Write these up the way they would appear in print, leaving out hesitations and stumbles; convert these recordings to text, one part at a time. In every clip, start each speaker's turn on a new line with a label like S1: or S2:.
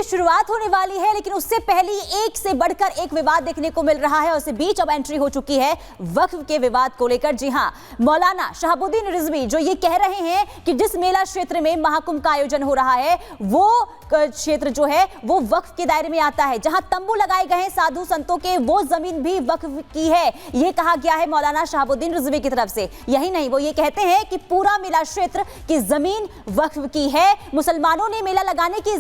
S1: की शुरुआत होने वाली है, लेकिन उससे पहले एक से बढ़कर एक विवाद देखने को मिल रहा है और उसके बीच अब एंट्री हो चुकी है वक्फ के विवाद को लेकर। जी हां, मौलाना शहाबुद्दीन रिजवी जो ये कह रहे हैं कि जिस मेला क्षेत्र में महाकुंभ का आयोजन हो रहा है वो क्षेत्र जो है वो वक्फ के दायरे में आता है। जहां तंबू लगाए गए हैं साधु संतों के, वो जमीन भी वक्फ की है, ये कहा गया है मौलाना शहाबुद्दीन रिजवी की तरफ से। यही नहीं, वो ये कहते हैं कि पूरा मेला क्षेत्र की जमीन वक्फ की है। मुसलमानों ने मेला लगाने की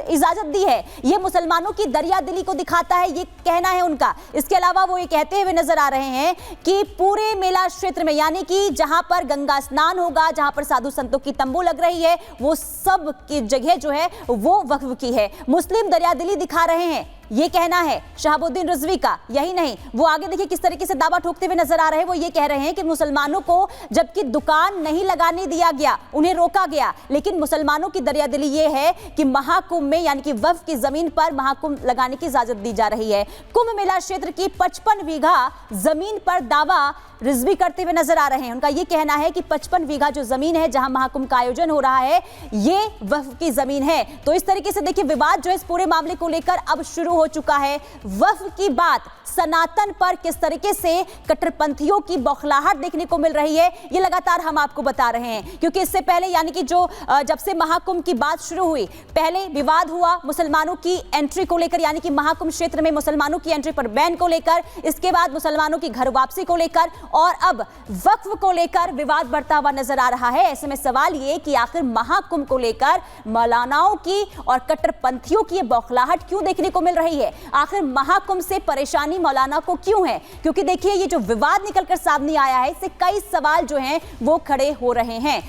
S1: इजाजत दी है, ये मुसलमानों की दरिया दिली को दिखाता है, ये कहना है उनका। इसके अलावा वो ये कहते हुए नजर आ रहे हैं कि पूरे मेला क्षेत्र में, यानी कि जहां पर गंगा स्नान होगा, जहां पर साधु संतों की तंबू लग रही है, वो सब की जगह जो है वो वक्फ की है। मुस्लिम दरिया दिली दिखा रहे हैं, ये कहना है शहाबुद्दीन रिजवी का। यही नहीं, वो आगे देखिए किस तरीके से दावा ठोकते हुए नजर आ रहे हैं। वो ये कह रहे हैं कि मुसलमानों को जबकि दुकान नहीं लगाने दिया गया, उन्हें रोका गया, लेकिन मुसलमानों की दरियादिली ये है कि महाकुंभ में, यानी कि वक्फ की जमीन पर महाकुंभ लगाने की इजाजत दी जा रही है। कुंभ मेला क्षेत्र की 55 बीघा जमीन पर दावा रिजवी करते हुए नजर आ रहे हैं। उनका यह कहना है कि 55 बीघा जो जमीन है जहां महाकुंभ का आयोजन हो रहा है, ये वक्फ की जमीन है। तो इस तरीके से देखिए विवाद जो है इस पूरे मामले को लेकर अब शुरू हो चुका है। वक्फ की बात, सनातन पर किस तरीके से कट्टरपंथियों की बौखलाहट देखने को मिल रही है, ये लगातार हम आपको बता रहे हैं। क्योंकि इससे पहले, यानी कि जो जब से महाकुंभ की बात शुरू हुई, पहले विवाद हुआ मुसलमानों की एंट्री को लेकर, यानी कि महाकुंभ क्षेत्र में मुसलमानों की एंट्री पर बैन को लेकर, इसके बाद मुसलमानों की घर वापसी को लेकर, और अब वक्फ को लेकर विवाद बढ़ता हुआ नजर आ रहा है। ऐसे में सवाल ये कि आखिर महाकुंभ को लेकर मौलानाओं की और कट्टरपंथियों की बौखलाहट क्यों देखने को मिल रही है? आखिर महाकुंभ से परेशानी मौलाना को क्यों है? क्योंकि देखिए ये जो विवाद निकलकर सामने आया है, इससे कई सवाल जो हैं वो खड़े हो रहे हैं।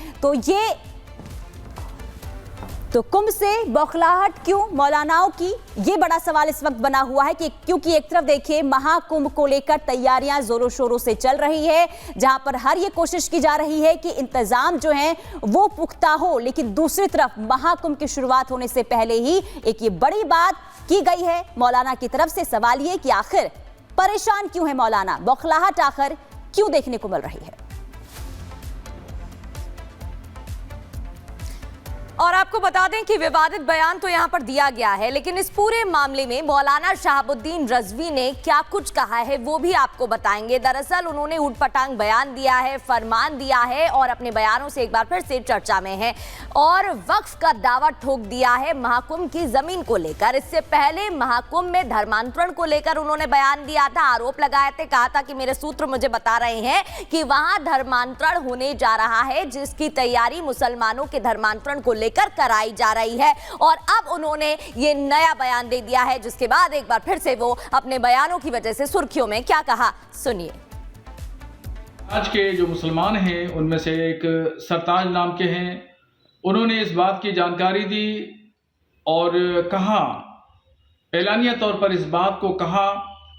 S1: तो कुंभ से बौखलाहट क्यों मौलानाओं की, ये बड़ा सवाल इस वक्त बना हुआ है कि क्योंकि एक तरफ देखिए महाकुंभ को लेकर तैयारियां जोरों शोरों से चल रही है, जहां पर हर ये कोशिश की जा रही है कि इंतजाम जो है वो पुख्ता हो, लेकिन दूसरी तरफ महाकुंभ की शुरुआत होने से पहले ही एक ये बड़ी बात की गई है मौलाना की तरफ से। सवाल ये कि आखिर परेशान क्यों है मौलाना, बौखलाहट आखिर क्यों देखने को मिल रही है? और आपको बता दें कि विवादित बयान तो यहां पर दिया गया है, लेकिन इस पूरे मामले में मौलाना शहाबुद्दीन रिजवी ने क्या कुछ कहा है वो भी आपको बताएंगे। दरअसल उन्होंने ऊटपटांग बयान दिया है, फरमान दिया है और अपने बयानों से एक बार फिर से चर्चा में है और वक्फ का दावा ठोक दिया है महाकुंभ की जमीन को लेकर। इससे पहले महाकुंभ में धर्मांतरण को लेकर उन्होंने बयान दिया था, आरोप लगाए थे, कहा था कि मेरे सूत्र मुझे बता रहे हैं कि वहां धर्मांतरण होने जा रहा है, जिसकी तैयारी मुसलमानों के धर्मांतरण को लेकर कराई जा रही है। और अब उन्होंने ये नया बयान दे दिया है, जिसके बाद एक बार फिर से वो अपने बयानों की वजह से सुर्खियों में। क्या कहा, सुनिए।
S2: आज के जो मुसलमान हैं उनमें से एक सरताज नाम के हैं, उन्होंने इस बात की जानकारी दी और कहा, एलानिया तौर पर इस बात को कहा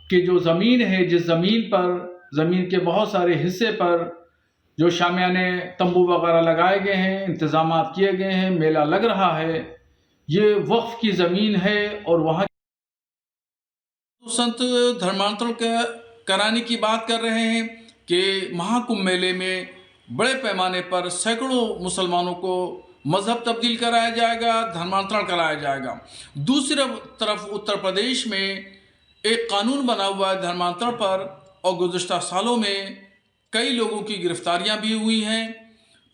S2: कि जो ज़मीन है, जिस ज़मीन पर, ज़मीन के बहुत सारे हिस्से पर जो शामियाने तंबू वगैरह लगाए गए हैं, इंतजामात किए गए हैं, मेला लग रहा है, ये वक्फ की ज़मीन है और वहाँ संत धर्मांतरण कराने की बात कर रहे हैं कि महाकुंभ मेले में बड़े पैमाने पर सैकड़ों मुसलमानों को मजहब तब्दील कराया जाएगा, धर्मांतरण कराया जाएगा। दूसरी तरफ उत्तर प्रदेश में एक कानून बना हुआ है धर्मांतरण पर और गुज़श्ता सालों में कई लोगों की गिरफ्तारियां भी हुई हैं।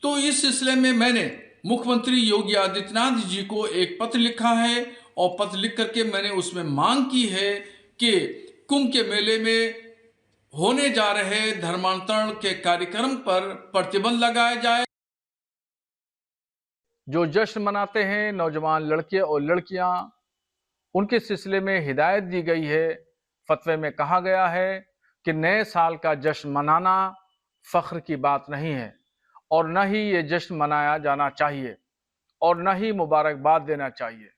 S2: तो इस सिलसिले में मैंने मुख्यमंत्री योगी आदित्यनाथ जी को एक पत्र लिखा है और पत्र लिख करके मैंने उसमें मांग की है कि कुंभ के मेले में होने जा रहे धर्मांतरण के कार्यक्रम पर प्रतिबंध लगाया जाए।
S3: जो जश्न मनाते हैं नौजवान लड़के और लड़कियां, उनके सिलसिले में हिदायत दी गई है। फतवे में कहा गया है कि नए साल का जश्न मनाना फ़ख्र की बात नहीं है और न ही ये जश्न मनाया जाना चाहिए और न ही मुबारकबाद देना चाहिए,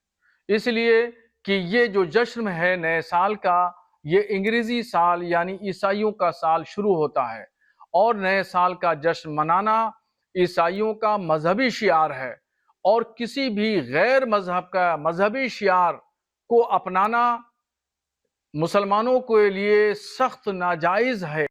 S3: इसलिए कि ये जो जश्न है नए साल का, ये अंग्रेज़ी साल यानी ईसाइयों का साल शुरू होता है और नए साल का जश्न मनाना ईसाइयों का मजहबी शियार है और किसी भी गैर मजहब का मजहबी शियार को अपनाना मुसलमानों के लिए सख्त नाजायज़ है।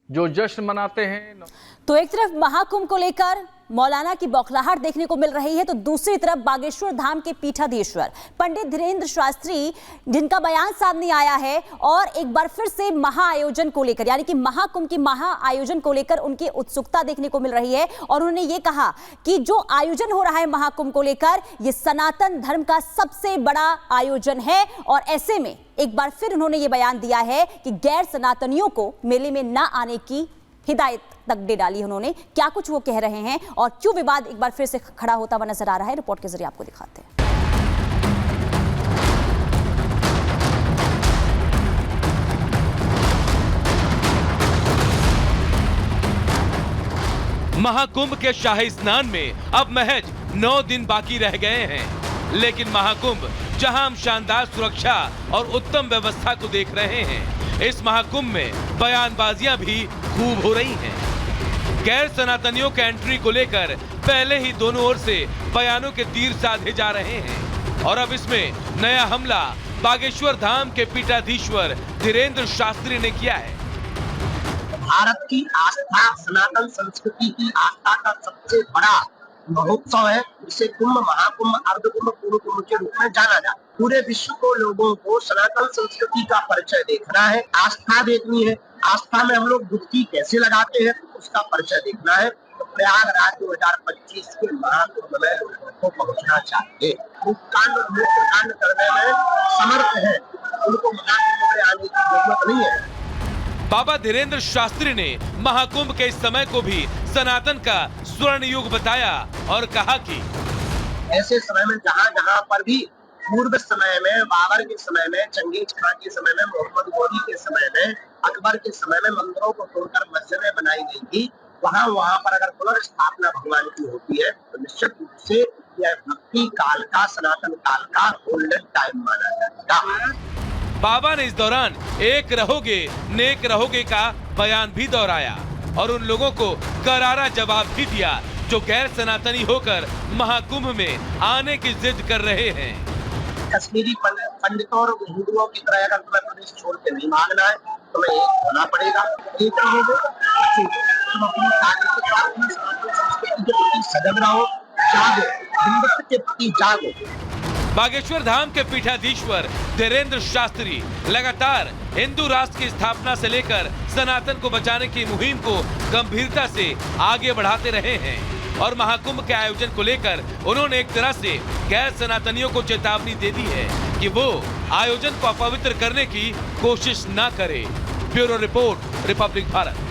S3: जो जश्न मनाते हैं,
S1: तो एक तरफ महाकुंभ को लेकर मौलाना की बौखलाहट देखने को मिल रही है तो दूसरी तरफ बागेश्वर धाम के पीठाधीश्वर पंडित धीरेन्द्र शास्त्री जिनका बयान सामने आया है और एक बार फिर से महाआयोजन को लेकर यानी कि महाकुंभ की महाआयोजन को लेकर उनकी उत्सुकता देखने को मिल रही है और उन्होंने ये कहा कि जो आयोजन हो रहा है महाकुंभ को लेकर ये सनातन धर्म का सबसे बड़ा आयोजन है और ऐसे में एक बार फिर उन्होंने ये बयान दिया है कि गैर सनातनियों को मेले में न आने की हिदायत तक दे डाली है उन्होंने। क्या कुछ वो कह रहे हैं और क्यों विवाद एक बार फिर से खड़ा होता हुआ नजर आ रहा है, रिपोर्ट के जरिए आपको दिखाते हैं।
S4: महाकुंभ के शाही स्नान में अब महज 9 दिन बाकी रह गए हैं, लेकिन महाकुंभ जहां हम शानदार सुरक्षा और उत्तम व्यवस्था को देख रहे हैं, इस महाकुंभ में बयानबाजियां भी खूब हो रही हैं। गैर सनातनियों के एंट्री को लेकर पहले ही दोनों ओर से बयानों के तीर साधे जा रहे हैं और अब इसमें नया हमला बागेश्वर धाम के पीठाधीश्वर धीरेन्द्र शास्त्री ने किया है।
S5: भारत की आस्था, सनातन संस्कृति की आस्था का सबसे बड़ा महोत्सव है, जिसे कुंभ, महाकुंभ, अर्धकुंभ, पूर्ण कुंभ के रूप में जाना जाता है। पूरे विश्व को लोगों को सनातन संस्कृति का परिचय देखना है, आस्था देखनी है। आस्था में हम लोग डुबकी कैसे लगाते हैं उसका परिचय देखना है। तो प्रयागराज 2025 के महाकुंभ में लोगों को पहुंचना चाहिए। कांड कांड करने में समर्थ है, उनको महाकुंभ में आने की जरूरत नहीं है।
S4: बाबा धीरेन्द्र शास्त्री ने महाकुंभ के इस समय को भी सनातन का स्वर्ण युग बताया और कहा कि
S5: ऐसे समय में जहाँ पर भी पूर्व समय में, बाबर के समय में, चंगेज खान के समय में, मोहम्मद गोरी के समय में, अकबर के समय में मंदिरों को तोड़कर मस्जिदें बनाई गई थी, वहाँ पर अगर पुनर्स्थापना भगवान की होती है तो निश्चित रूप से यह भक्ति काल का, सनातन काल का गोल्डन टाइम माना जाएगा।
S4: बाबा ने इस दौरान एक रहोगे नेक रहोगे का बयान भी दोहराया और उन लोगों को करारा जवाब भी दिया जो गैर सनातनी होकर महाकुंभ में आने की जिद कर रहे हैं।
S5: कश्मीरी पंडितों और हिंदुओं की तरह अगर तुम्हें प्रदेश छोड़ के नहीं भागना है, तुम्हें एक होना पड़ेगा। एक रहोगे, तुम अपनी कार्य के साथ सनातन संस्कृति के प्रति सजग रहो, जागो, हिंदुत्व के प्रति जागो।
S4: बागेश्वर धाम के पीठाधीश्वर धीरेन्द्र शास्त्री लगातार हिंदू राष्ट्र की स्थापना से लेकर सनातन को बचाने की मुहिम को गंभीरता से आगे बढ़ाते रहे हैं और महाकुंभ के आयोजन को लेकर उन्होंने एक तरह से गैर सनातनियों को चेतावनी दे दी है कि वो आयोजन को अपवित्र करने की कोशिश न करे। Bureau report, Republic Bharat.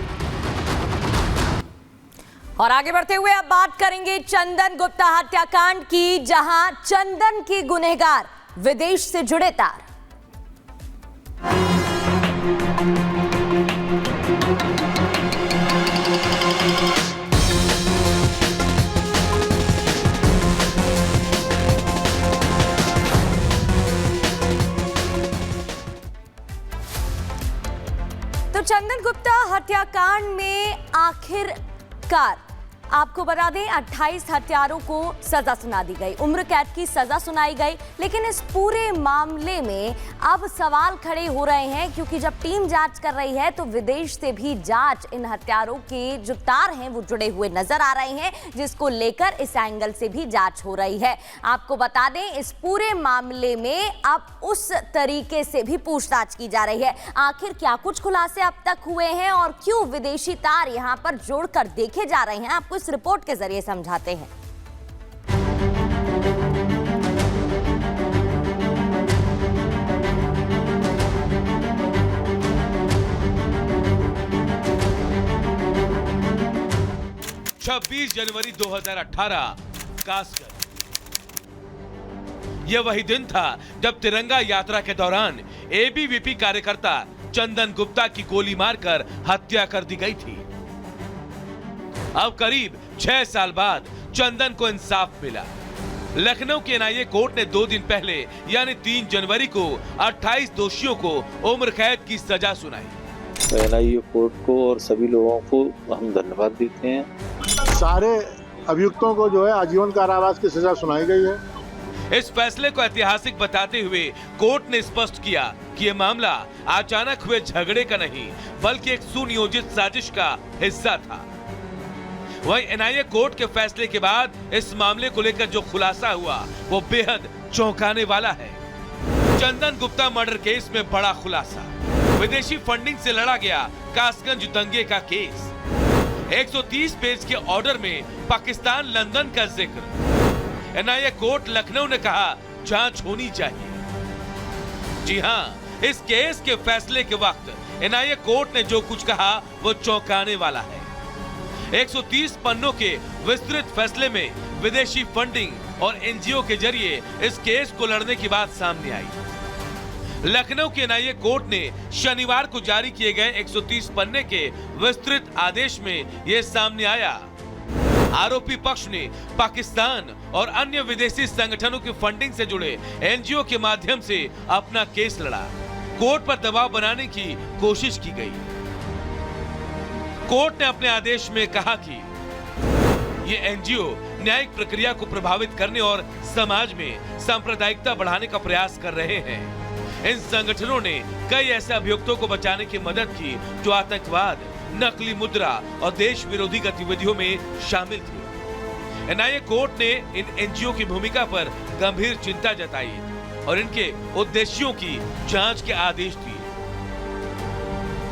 S1: और आगे बढ़ते हुए अब बात करेंगे चंदन गुप्ता हत्याकांड की, जहां चंदन की गुनहगार विदेश से जुड़े तार। तो चंदन गुप्ता हत्याकांड में आखिरकार आपको बता दें 28 हत्यारों को सजा सुना दी गई, उम्र कैद की सजा सुनाई गई। लेकिन इस पूरे मामले में अब सवाल खड़े हो रहे हैं क्योंकि जब टीम जांच कर रही है तो विदेश से भी जांच इन हत्यारों के जो तार हैं वो जुड़े हुए नजर आ रहे हैं, जिसको लेकर इस एंगल से भी जांच हो रही है। आपको बता दें इस पूरे मामले में अब उस तरीके से भी पूछताछ की जा रही है। आखिर क्या कुछ खुलासे अब तक हुए हैं और क्यों विदेशी तार यहां पर जोड़कर देखे जा रहे हैं, आपको इस रिपोर्ट के जरिए समझाते हैं।
S4: छब्बीस जनवरी 2018 कासगंज। यह वही दिन था जब तिरंगा यात्रा के दौरान एबीवीपी कार्यकर्ता चंदन गुप्ता की गोली मारकर हत्या कर दी गई थी। अब करीब 6 साल बाद चंदन को इंसाफ मिला। लखनऊ के एनआईए कोर्ट ने 2 दिन पहले यानी 3 जनवरी को 28 दोषियों को उम्र कैद की सजा सुनाई।
S6: एनआईए कोर्ट को और सभी लोगों को हम धन्यवाद देते हैं।
S7: सारे अभियुक्तों को जो है आजीवन कारावास की सजा सुनाई गई है।
S4: इस फैसले को ऐतिहासिक बताते हुए कोर्ट ने स्पष्ट किया कि यह मामला अचानक हुए झगड़े का नहीं बल्कि एक सुनियोजित साजिश का हिस्सा था। वहीं एनआईए कोर्ट के फैसले के बाद इस मामले को लेकर जो खुलासा हुआ वो बेहद चौंकाने वाला है। चंदन गुप्ता मर्डर केस में बड़ा खुलासा, विदेशी फंडिंग से लड़ा गया कासगंज दंगे का केस। 130 पेज के ऑर्डर में पाकिस्तान लंदन का जिक्र। एनआईए कोर्ट लखनऊ ने कहा जांच होनी चाहिए। जी हां, इस केस के फैसले के वक्त एनआईए कोर्ट ने जो कुछ कहा वो चौंकाने वाला है। 130 पन्नों के विस्तृत फैसले में विदेशी फंडिंग और एनजीओ के जरिए इस केस को लड़ने की बात सामने आई। लखनऊ के एनआईए कोर्ट ने शनिवार को जारी किए गए 130 पन्ने के विस्तृत आदेश में यह सामने आया। आरोपी पक्ष ने पाकिस्तान और अन्य विदेशी संगठनों की फंडिंग से जुड़े एनजीओ के माध्यम से अपना केस लड़ा। कोर्ट पर दबाव बनाने की कोशिश की गई। कोर्ट ने अपने आदेश में कहा कि ये एनजीओ न्यायिक प्रक्रिया को प्रभावित करने और समाज में सांप्रदायिकता बढ़ाने का प्रयास कर रहे हैं। इन संगठनों ने कई ऐसे अभियुक्तों को बचाने की मदद की जो आतंकवाद, नकली मुद्रा और देश विरोधी गतिविधियों में शामिल थे। एनआईए कोर्ट ने इन एनजीओ की भूमिका पर गंभीर चिंता जताई और इनके उद्देश्यों की जांच के आदेश दिए।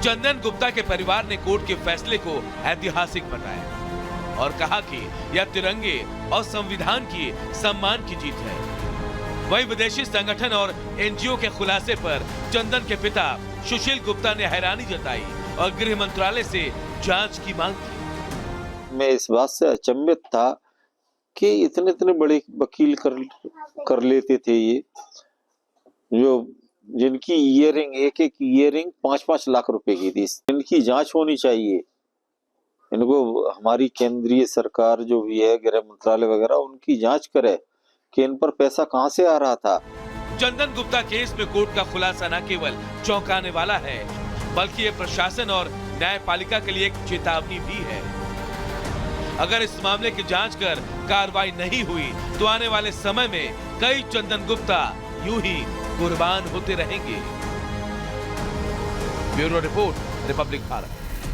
S4: चंदन गुप्ता के परिवार ने कोर्ट के फैसले को ऐतिहासिक बताया और कहा कि यह तिरंगे और संविधान की सम्मान की जीत है। वहीं विदेशी संगठन और एनजीओ के खुलासे पर चंदन के पिता सुशील गुप्ता ने हैरानी जताई और गृह मंत्रालय से जांच की मांग की।
S6: मैं इस बात से अचंभित था कि इतने बड़े वकील कर लेते थे ये, जो जिनकी ईयरिंग एक ईयरिंग 5-5 लाख रुपए की थी। इनकी जांच होनी चाहिए। इनको हमारी केंद्रीय सरकार जो भी है, गृह मंत्रालय वगैरह, उनकी जांच करे कि इन पर पैसा कहां से आ रहा था।
S4: चंदन गुप्ता केस में कोर्ट का खुलासा न केवल चौंकाने वाला है बल्कि ये प्रशासन और न्यायपालिका के लिए एक चेतावनी भी है। अगर इस मामले की जांच कर कार्रवाई नहीं हुई तो आने वाले समय में कई चंदन गुप्ता यूं ही कुर्बान होते रहेंगे। Bureau report, Republic Bharat.